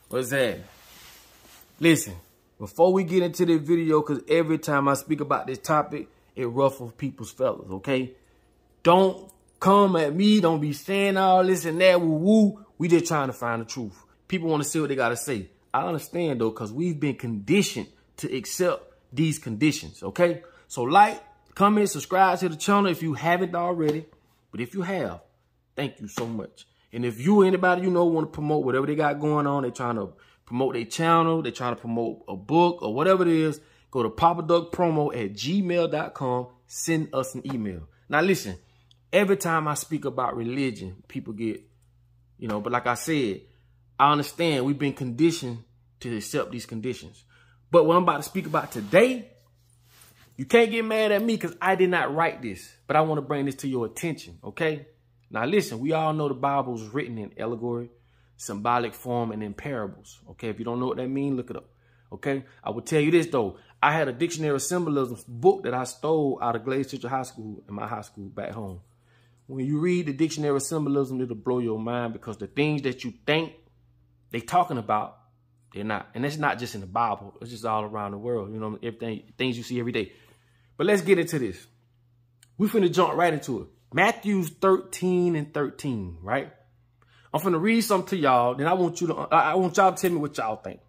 What's that? Listen, before we get into this video, because every time I speak about this topic, it ruffles people's feathers, okay? Don't come at me. Don't be saying all this and that, woo-woo. We just trying to find the truth. People want to see what they got to say. I understand, though, because we've been conditioned to accept these conditions, okay? So like, comment, subscribe to the channel if you haven't already. But if you have, thank you so much. And if you, anybody you know, want to promote whatever they got going on, they're trying to promote their channel, they're trying to promote a book or whatever it is, go to papaduckpromo@gmail.com, send us an email. Now listen, every time I speak about religion, people get, you know, but like I said, I understand we've been conditioned to accept these conditions. But what I'm about to speak about today, you can't get mad at me because I did not write this, but I want to bring this to your attention, okay? Now listen, we all know the Bible is written in allegory, symbolic form, and in parables, okay? If you don't know what that means, look it up, okay? I will tell you this, though. I had a dictionary of symbolism book that I stole out of Glade Central High School, in my high school back home. When you read the dictionary of symbolism, it'll blow your mind because the things that you think they talking about, they're not. And it's not just in the Bible. It's just all around the world. You know, everything, things you see every day. But let's get into this. We finna jump right into it. Matthew 13:13, right? I'm finna read something to y'all. Then I want y'all to tell me what y'all think.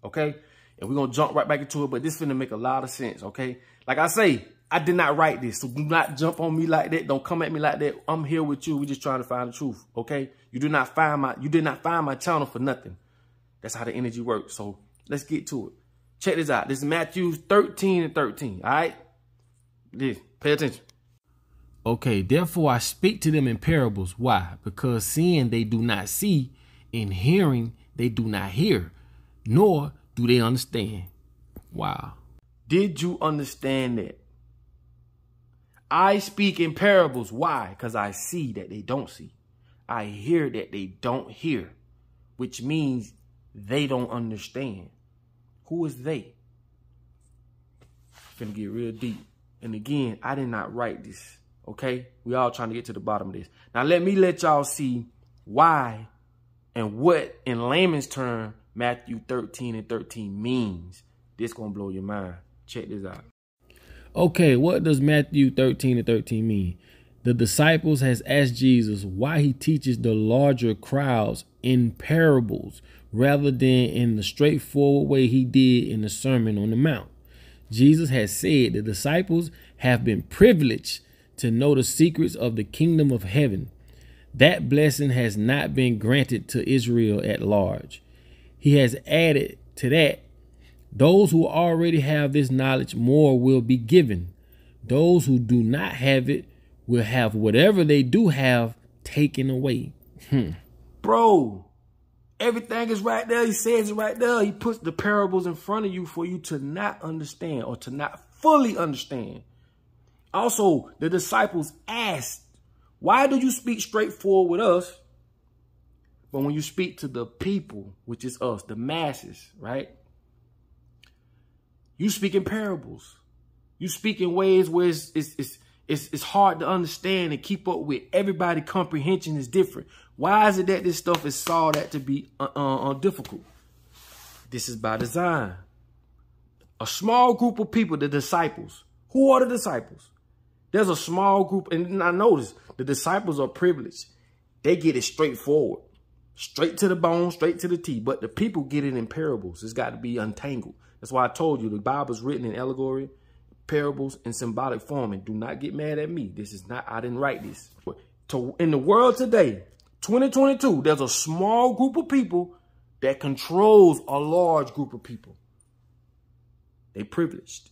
Okay? And we're gonna jump right back into it, but this finna make a lot of sense, okay? Like I say, I did not write this, so do not jump on me like that. Don't come at me like that. I'm here with you. We're just trying to find the truth, okay? You did not find my channel for nothing. That's how the energy works. So let's get to it. Check this out. This is Matthew 13:13. All right? Pay attention. Okay, therefore I speak to them in parables. Why? Because seeing they do not see, and hearing they do not hear, nor do they understand. Wow. Did you understand that? I speak in parables. Why? Because I see that they don't see. I hear that they don't hear, which means they don't understand. Who is they? Finna get real deep. And again, I did not write this, okay? We all trying to get to the bottom of this. Now, let me let y'all see why and what, in layman's term, Matthew 13:13 means. This gonna blow your mind. Check this out. Okay, what does Matthew 13:13 mean? The disciples has asked Jesus why he teaches the larger crowds in parables rather than in the straightforward way he did in the Sermon on the Mount. Jesus has said the disciples have been privileged to know the secrets of the kingdom of heaven. That blessing has not been granted to Israel at large. He has added to that, those who already have this knowledge, more will be given. Those who do not have it will have whatever they do have taken away. Bro, everything is right there. He says it right there. He puts the parables in front of you for you to not understand or to not fully understand. Also, the disciples asked, why do you speak straightforward with us? But when you speak to the people, which is us, the masses, right? You speak in parables. You speak in ways where it's hard to understand and keep up with. Everybody's comprehension is different. Why is it that this stuff is saw that to be difficult? This is by design. A small group of people, the disciples. Who are the disciples? There's a small group, and I notice the disciples are privileged. They get it straightforward, straight to the bone, straight to the T. But the people get it in parables. It's got to be untangled. That's why I told you the Bible is written in allegory, parables, and symbolic form. And do not get mad at me. This is not, I didn't write this. In the world today, 2022, there's a small group of people that controls a large group of people. They privileged.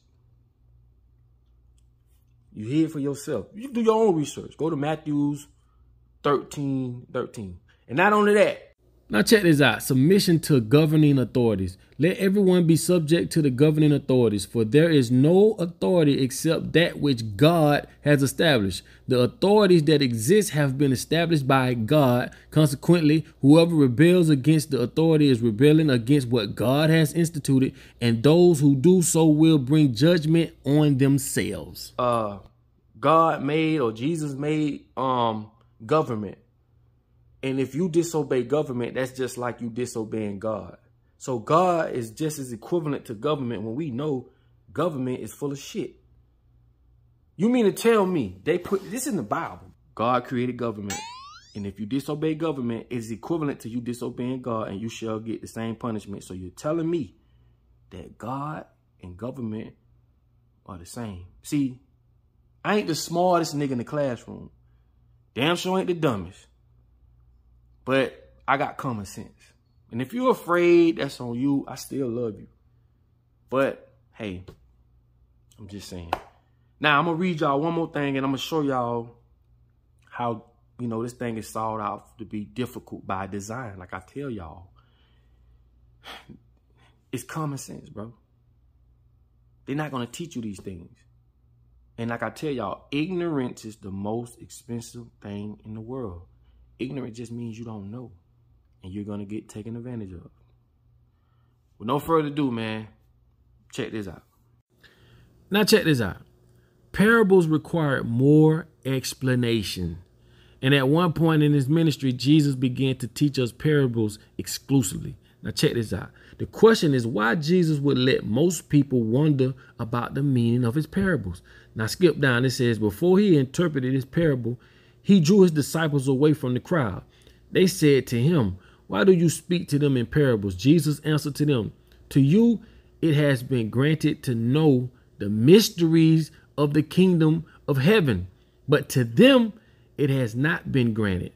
You hear it for yourself. You do your own research. Go to Matthew's 13:13. And not only that. Now check this out. Submission to governing authorities. Let everyone be subject to the governing authorities, for there is no authority except that which God has established. The authorities that exist have been established by God. Consequently, whoever rebels against the authority is rebelling against what God has instituted, and those who do so will bring judgment on themselves. God made, or Jesus made, government. And if you disobey government, that's just like you disobeying God. So God is just as equivalent to government when we know government is full of shit. You mean to tell me they put this in the Bible? God created government. And if you disobey government, it's equivalent to you disobeying God, and you shall get the same punishment. So you're telling me that God and government are the same. See, I ain't the smartest nigga in the classroom. Damn sure ain't the dumbest. But I got common sense. And if you're afraid, that's on you. I still love you. But, hey, I'm just saying. Now, I'm going to read y'all one more thing, and I'm going to show y'all how, you know, this thing is sought out to be difficult by design. Like I tell y'all, it's common sense, bro. They're not going to teach you these things. And like I tell y'all, ignorance is the most expensive thing in the world. Ignorance just means you don't know, and you're going to get taken advantage of. With no further ado, man, check this out. Now check this out. Parables required more explanation. And at one point in his ministry, Jesus began to teach us parables exclusively. Now check this out. The question is why Jesus would let most people wonder about the meaning of his parables. Now skip down. It says, before he interpreted his parable, he drew his disciples away from the crowd. They said to him, why do you speak to them in parables? Jesus answered to them, to you it has been granted to know the mysteries of the kingdom of heaven, but to them it has not been granted.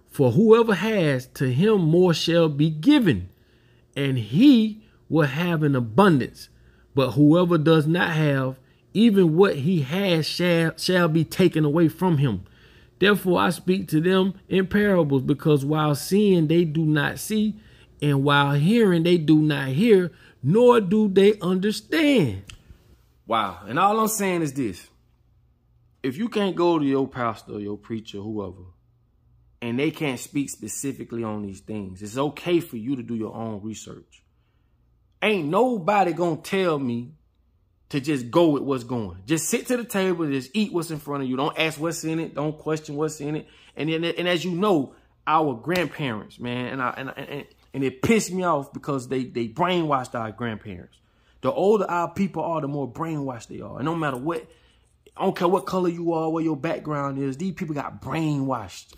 For whoever has, to him more shall be given, and he will have an abundance. But whoever does not have, even what he has shall be taken away from him. Therefore I speak to them in parables, because while seeing they do not see, and while hearing they do not hear, nor do they understand. Wow. And all I'm saying is this. If you can't go to your pastor, your preacher, whoever, and they can't speak specifically on these things, it's okay for you to do your own research. Ain't nobody gonna tell me to just go with what's going. Just sit to the table and just eat what's in front of you. Don't ask what's in it. Don't question what's in it. And as you know, our grandparents, man, and it pissed me off because they brainwashed our grandparents. The older our people are, the more brainwashed they are. And no matter what, I don't care what color you are, what your background is, these people got brainwashed.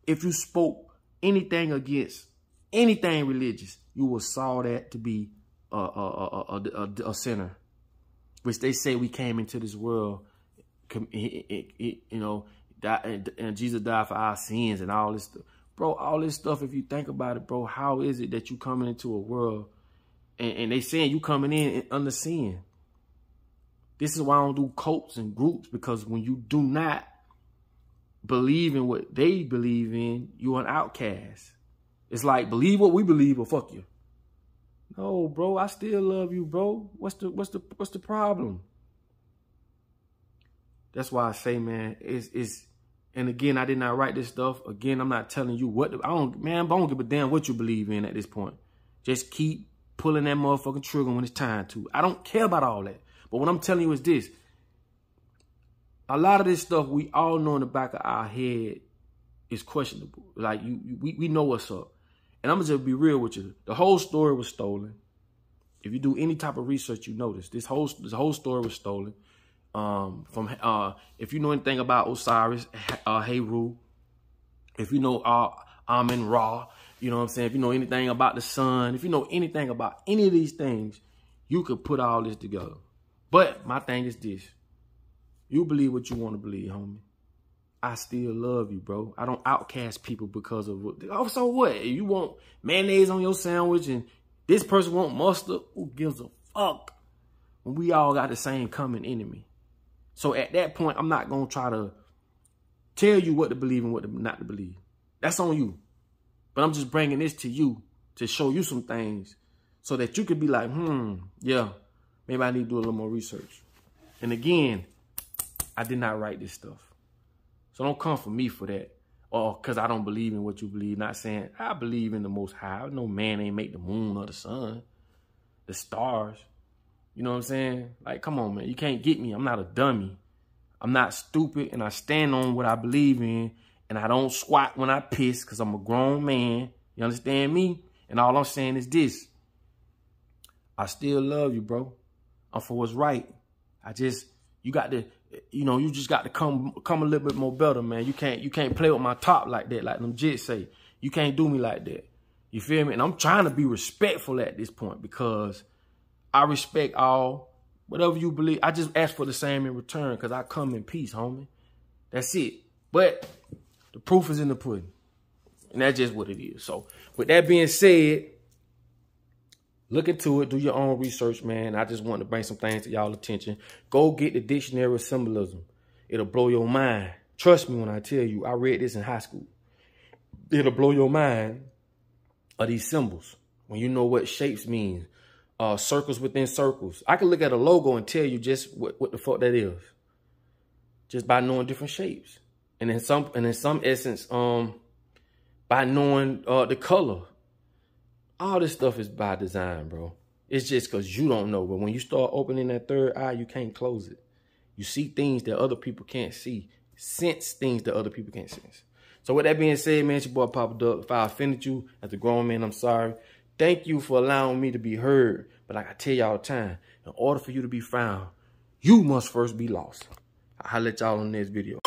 If you spoke anything against anything religious, you will saw that to be a sinner, which they say we came into this world, you know, and Jesus died for our sins and all this stuff. Bro, all this stuff, if you think about it, bro, how is it that you coming into a world and they saying you coming in under sin? This is why I don't do cults and groups, because when you do not believe in what they believe in, you're an outcast. It's like, believe what we believe or fuck you. No, bro, I still love you, bro. What's the problem? That's why I say, man, and again, I did not write this stuff. Again, I'm not telling you what, I don't give a damn what you believe in at this point. Just keep pulling that motherfucking trigger when it's time to. I don't care about all that. But what I'm telling you is this. A lot of this stuff we all know in the back of our head is questionable. Like, we know what's up. And I'm going to just be real with you. The whole story was stolen. If you do any type of research, you notice this whole story was stolen. If you know anything about Osiris, Heru, if you know Amun Ra, you know what I'm saying? If you know anything about the sun, if you know anything about any of these things, you could put all this together. But my thing is this. You believe what you want to believe, homie. I still love you, bro. I don't outcast people because of what. Oh, so what? You want mayonnaise on your sandwich and this person want mustard? Who gives a fuck? When we all got the same common enemy. So at that point, I'm not going to try to tell you what to believe and what not to believe. That's on you. But I'm just bringing this to you to show you some things so that you could be like, yeah, maybe I need to do a little more research. And again, I did not write this stuff. So don't come for me for that. Or because I don't believe in what you believe. Not saying I believe in the Most High. No man ain't make the moon or the sun, the stars. You know what I'm saying? Like, come on, man. You can't get me. I'm not a dummy. I'm not stupid. And I stand on what I believe in. And I don't squat when I piss because I'm a grown man. You understand me? And all I'm saying is this. I still love you, bro. I'm for what's right. You got to, you just got to come a little bit more better, man. You can't play with my top like that, like them jits say. You can't do me like that. You feel me? And I'm trying to be respectful at this point because I respect all, whatever you believe. I just ask for the same in return because I come in peace, homie. That's it. But the proof is in the pudding. And that's just what it is. So with that being said, look into it. Do your own research, man. I just want to bring some things to y'all attention. Go get the dictionary of symbolism. It'll blow your mind. Trust me when I tell you, I read this in high school. It'll blow your mind of these symbols. When you know what shapes mean. Circles within circles. I can look at a logo and tell you just what the fuck that is. Just by knowing different shapes. And in some essence, by knowing the color. All this stuff is by design, bro. It's just because you don't know. But when you start opening that third eye, you can't close it. You see things that other people can't see. Sense things that other people can't sense. So with that being said, man, it's your boy Papa Duck. If I offended you as a grown man, I'm sorry. Thank you for allowing me to be heard. But like I tell y'all all the time, in order for you to be found, you must first be lost. I'll let y'all on the next video.